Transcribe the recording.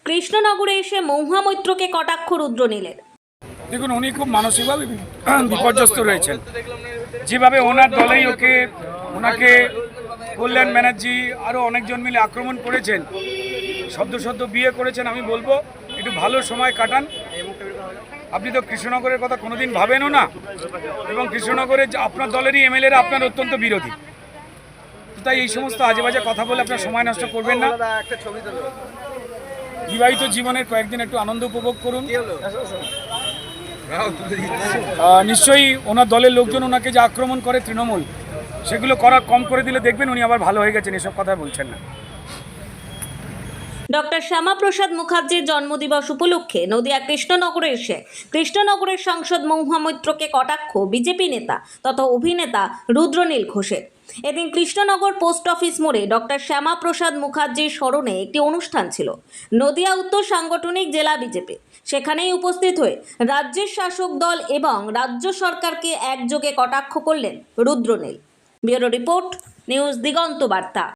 কৃষ্ণনগরে এসে মহুয়া মৈত্রকে কটাক্ষ রুদ্রনীলের। দেখুন, উনি খুব মানসিকভাবে বিপর্যস্ত রয়েছেন। যেভাবে ওনার দলেই ওনাকে কল্যাণ ব্যানার্জি আরও অনেকজন মিলে আক্রমণ করেছেন, সদ্য বিয়ে করেছেন, আমি বলবো একটু ভালো সময় কাটান। আপনি তো কৃষ্ণনগরের কথা কোনোদিন ভাবেনও না, এবং কৃষ্ণনগরে আপনার দলেরই এমএলএরা আপনার অত্যন্ত বিরোধী। তাই এই সমস্ত আজে বাজে কথা বলে আপনার সময় নষ্ট করবেন না। বিবাহিত জীবনের কয়েকদিন একটু আনন্দ উপভোগ করুন। নিশ্চয়ই ওনার দলের লোকজন ওনাকে যে আক্রমণ করে তৃণমূল, সেগুলো করা কম করে দিলে দেখবেন উনি আবার ভালো হয়ে গেছেন, এসব কথা বলছেন না। ডক্টর শ্যামাপ্রসাদ মুখার্জির জন্মদিবস উপলক্ষে নদিয়া কৃষ্ণনগরে এসে কৃষ্ণনগরের সাংসদ মহুয়া মৈত্রকে কটাক্ষ বিজেপি নেতা তথা অভিনেতা রুদ্রনীল ঘোষের। এদিন কৃষ্ণনগর পোস্ট অফিস মোড়ে ডক্টর শ্যামাপ্রসাদ মুখার্জির স্মরণে একটি অনুষ্ঠান ছিল। নদিয়া উত্তর সাংগঠনিক জেলা বিজেপি সেখানেই উপস্থিত হয়ে রাজ্যের শাসক দল এবং রাজ্য সরকারকে একযোগে কটাক্ষ করলেন রুদ্রনীল। ব্যুরো রিপোর্ট, নিউজ দিগন্ত বার্তা।